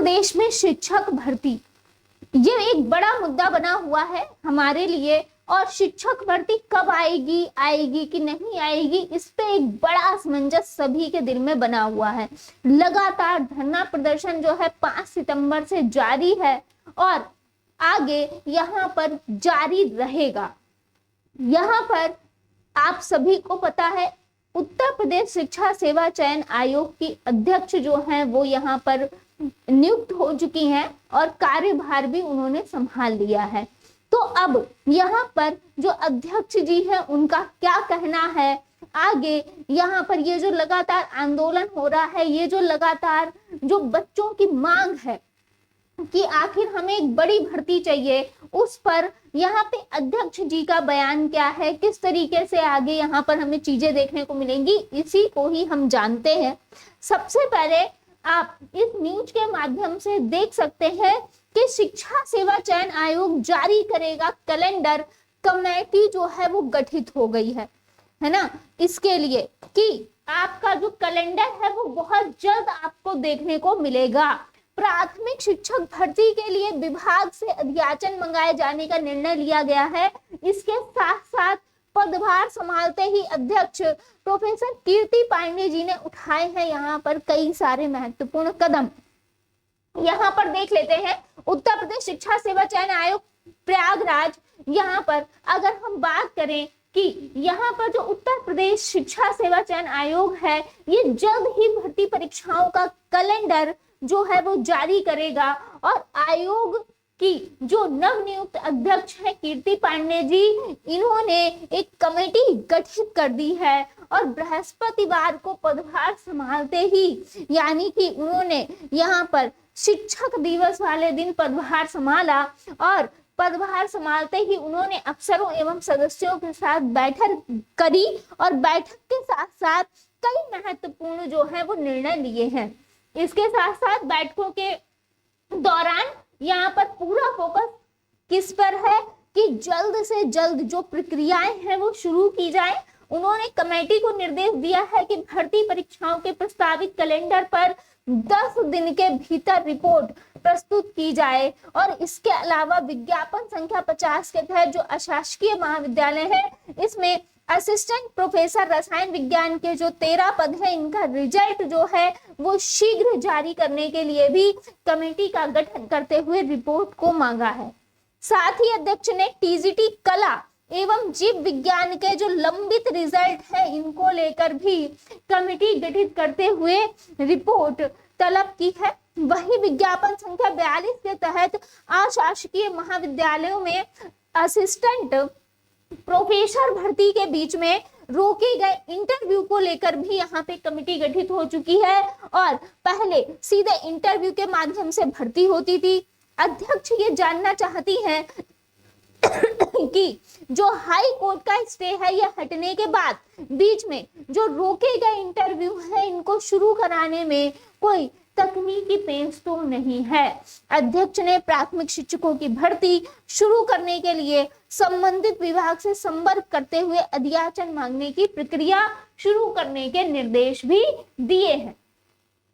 प्रदेश में शिक्षक भर्ती, ये एक बड़ा मुद्दा बना हुआ है हमारे लिए। और शिक्षक भर्ती कब आएगी, आएगी कि नहीं आएगी, इस पे एक बड़ा असमंजस सभी के दिल में बना हुआ है। लगातार धरना प्रदर्शन जो है 5 सितंबर से जारी है और आगे यहाँ पर जारी रहेगा। यहाँ पर आप सभी को पता है उत्तर प्रदेश शिक्षा सेवा चयन आयोग की अध्यक्ष जो हैं वो यहाँ पर नियुक्त हो चुकी हैं और कार्यभार भी उन्होंने संभाल लिया है। तो अब यहाँ पर जो अध्यक्ष जी हैं उनका क्या कहना है आगे, यहाँ पर ये जो लगातार आंदोलन हो रहा है, ये जो लगातार जो बच्चों की मांग है कि आखिर हमें एक बड़ी भर्ती चाहिए, उस पर यहाँ पे अध्यक्ष जी का बयान क्या है, किस तरीके से आगे यहाँ पर हमें चीजें देखने को मिलेंगी, इसी को ही हम जानते हैं। सबसे पहले आप इस न्यूज के माध्यम से देख सकते हैं कि शिक्षा सेवा चयन आयोग जारी करेगा कैलेंडर, कमेटी जो है वो गठित हो गई है ना, इसके लिए कि आपका जो कैलेंडर है वो बहुत जल्द आपको देखने को मिलेगा। प्राथमिक शिक्षक भर्ती के लिए विभाग से अध्याचन मंगाए जाने का निर्णय लिया गया है। इसके साथ साथ पदभार संभालते ही अध्यक्ष प्रोफेसर कीर्ति पांडे जी ने उठाए हैं यहाँ पर कई सारे महत्वपूर्ण कदम। यहाँ पर देख लेते हैं उत्तर प्रदेश शिक्षा सेवा चयन आयोग प्रयागराज। यहाँ पर अगर हम बात करें कि यहाँ पर जो उत्तर प्रदेश शिक्षा सेवा चयन आयोग है ये जल्द ही भर्ती परीक्षाओं का कैलेंडर जो है वो जारी करेगा और आयोग की जो नवनियुक्त अध्यक्ष है कीर्ति पांडे जी, इन्होंने एक कमेटी गठित कर दी है और बृहस्पतिवार को पदभार संभालते ही यानी कि उन्होंने यहाँ पर शिक्षक दिवस वाले दिन पदभार संभाला और पदभार संभालते ही उन्होंने अफसरों एवं सदस्यों के साथ बैठक करी और बैठक के साथ साथ कई महत्वपूर्ण जो है वो निर्णय लिए हैं। इसके साथ साथ बैठकों के दौरान यहाँ पर पूरा फोकस किस पर है कि जल्द से जल्द जो प्रक्रियाएं हैं वो शुरू की जाए। उन्होंने कमेटी को निर्देश दिया है कि भर्ती परीक्षाओं के प्रस्तावित कैलेंडर पर 10 दिन के भीतर रिपोर्ट प्रस्तुत की जाए और इसके अलावा विज्ञापन संख्या 50 के तहत जो अशासकीय महाविद्यालय है इसमें असिस्टेंट प्रोफेसर रसायन विज्ञान के जो 13 पद है इनका रिजल्ट जो है वो शीघ्र जारी करने के लिए भी कमेटी का गठन करते हुए रिपोर्ट को मांगा है। साथ ही अध्यक्ष ने टीजीटी कला एवं जीव विज्ञान के जो लंबित रिजल्ट है इनको लेकर भी कमेटी गठित करते हुए रिपोर्ट तलब की है। वही विज्ञापन संख्या 42 के तहत अशासकीय महाविद्यालयों में असिस्टेंट प्रोफेसर भर्ती के बीच में रोके गए इंटरव्यू को लेकर भी यहाँ पे कमेटी गठित हो चुकी है और पहले सीधे इंटरव्यू के माध्यम से भर्ती होती थी। अध्यक्ष ये जानना चाहती हैं कि जो हाई कोर्ट का स्टे है यह हटने के बाद बीच में जो रोके गए इंटरव्यू है इनको शुरू कराने में कोई तकनीकी पेश तो नहीं है। अध्यक्ष ने प्राथमिक शिक्षकों की भर्ती शुरू करने के लिए संबंधित विभाग से संपर्क करते हुए अध्याचन मांगने की प्रक्रिया शुरू करने के निर्देश भी दिए हैं।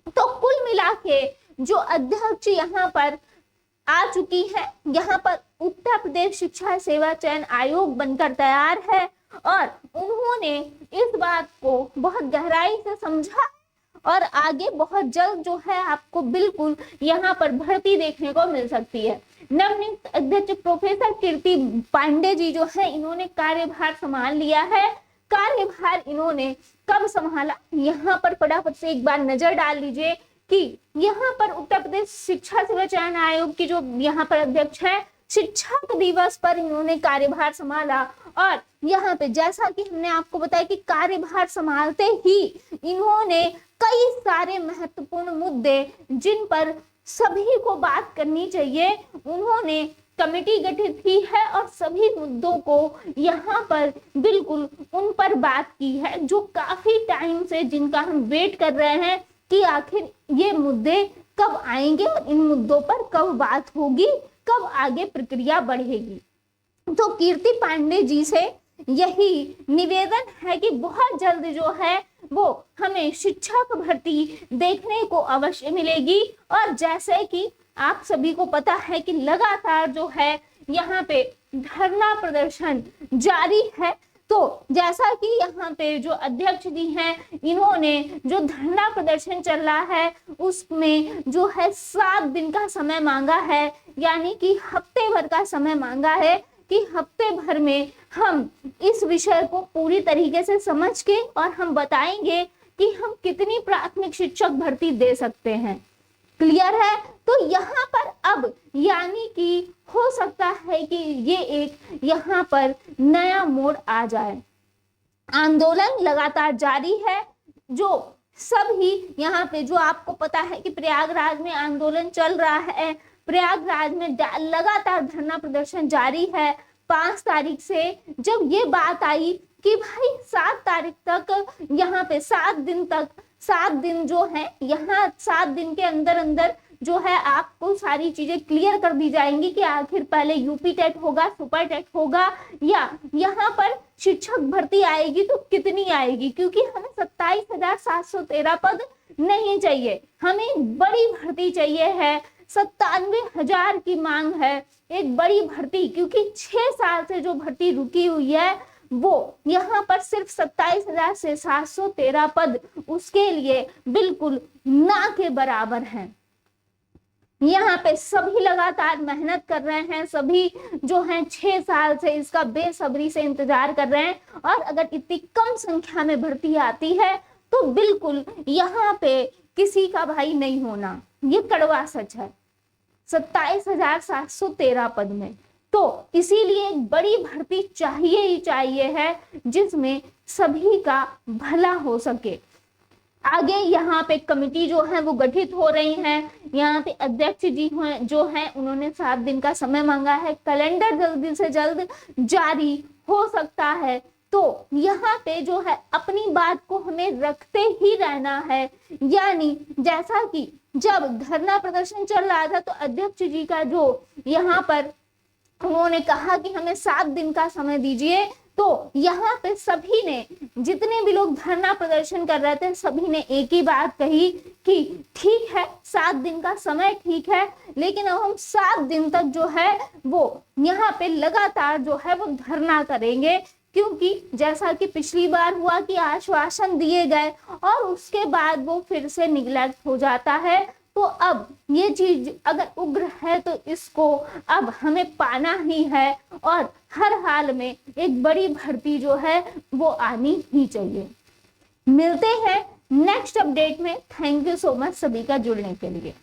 तो कुल मिला के जो अध्यक्ष यहाँ पर आ चुकी है, यहाँ पर उत्तर प्रदेश शिक्षा सेवा चयन आयोग बनकर तैयार है और उन्होंने इस बात को बहुत गहराई से समझा और आगे बहुत जल्द जो है आपको बिल्कुल यहाँ पर भर्ती देखने को मिल सकती है। नवनियुक्त अध्यक्ष प्रोफेसर कीर्ति पांडे जी जो है इन्होंने कार्यभार संभाल लिया है। कार्यभार इन्होंने कब संभाला, यहाँ पर फटाफट से एक बार नजर डाल लीजिए कि यहाँ पर उत्तर प्रदेश शिक्षा सेवा चयन आयोग की जो यहाँ पर अध्यक्ष है शिक्षक दिवस पर इन्होंने कार्यभार संभाला और यहाँ पे जैसा कि हमने आपको बताया कि कार्यभार संभालते ही इन्होंने कई सारे महत्वपूर्ण मुद्दे जिन पर सभी को बात करनी चाहिए उन्होंने कमेटी गठित की है और सभी मुद्दों को यहाँ पर बिल्कुल उन पर बात की है जो काफी टाइम से जिनका हम वेट कर रहे हैं कि आखिर ये मुद्दे कब आएंगे और इन मुद्दों पर कब बात होगी, कब आगे प्रक्रिया बढ़ेगी। तो कीर्ति पांडे जी से यही निवेदन है कि बहुत जल्द जो है वो हमें शिक्षक भर्ती देखने को अवश्य मिलेगी। और जैसे कि आप सभी को पता है कि लगातार जो है यहाँ पे धरना प्रदर्शन जारी है। तो जैसा कि यहाँ पे जो अध्यक्ष जी हैं, इन्होंने जो धरना प्रदर्शन चल रहा है उसमें जो है 7 दिन का समय मांगा है, यानी कि हफ्ते भर का समय मांगा है कि हफ्ते भर में हम इस विषय को पूरी तरीके से समझ के और हम बताएंगे कि हम कितनी प्राथमिक शिक्षक भर्ती दे सकते हैं। क्लियर है? तो यहाँ पर अब यानी कि हो सकता है कि ये एक यहाँ पर नया मोड़ आ जाए। आंदोलन लगातार जारी है। जो सभी यहाँ पे जो आपको पता है कि प्रयागराज में आंदोलन चल रहा है, प्रयागराज में लगातार धरना प्रदर्शन जारी है। 5 तारीख से जब ये बात आई कि भाई 7 तारीख तक यहाँ पे 7 दिन तक 7 दिन जो है, यहाँ 7 दिन के अंदर अंदर जो है आपको सारी चीजें क्लियर कर दी जाएंगी कि आखिर पहले यूपी टेट होगा, सुपर टेट होगा या यहाँ पर शिक्षक भर्ती आएगी तो कितनी आएगी, क्योंकि हमें 27,713 पद नहीं चाहिए, हमें बड़ी भर्ती चाहिए है। 97,000 की मांग है, एक बड़ी भर्ती, क्योंकि 6 साल से जो भर्ती रुकी हुई है वो यहाँ पर सिर्फ 27,713 पद उसके लिए बिल्कुल ना के बराबर हैं। यहाँ पे सभी लगातार मेहनत कर रहे हैं, सभी जो हैं 6 साल से इसका बेसब्री से इंतजार कर रहे हैं। और अगर इतनी कम संख्या में भर्ती आती है तो बिल्कुल यहाँ पे किसी का भाई नहीं होना, ये कड़वा सच है। 27,713 पद में तो इसीलिए एक बड़ी भर्ती चाहिए ही चाहिए है जिसमें सभी का भला हो सके। आगे यहाँ पे कमेटी जो है वो गठित हो रही है। यहाँ पे अध्यक्ष जी जो हैं उन्होंने 7 दिन का समय मांगा है। कैलेंडर जल्दी से जल्द जारी हो सकता है। तो यहाँ पे जो है अपनी बात को हमें रखते ही रहना है। यानी जैसा कि जब धरना प्रदर्शन चल रहा था तो अध्यक्ष जी का जो यहाँ पर उन्होंने कहा कि हमें 7 दिन का समय दीजिए, तो यहाँ पे सभी ने, जितने भी लोग धरना प्रदर्शन कर रहे थे, सभी ने एक ही बात कही कि ठीक है 7 दिन का समय ठीक है, लेकिन अब हम 7 दिन तक जो है वो यहाँ पे लगातार जो है वो धरना करेंगे। क्योंकि जैसा कि पिछली बार हुआ कि आश्वासन दिए गए और उसके बाद वो फिर से निगलेक्ट हो जाता है। तो अब ये चीज अगर उग्र है तो इसको अब हमें पाना ही है और हर हाल में एक बड़ी भर्ती जो है वो आनी ही चाहिए। मिलते हैं नेक्स्ट अपडेट में। थैंक यू सो मच सभी का जुड़ने के लिए।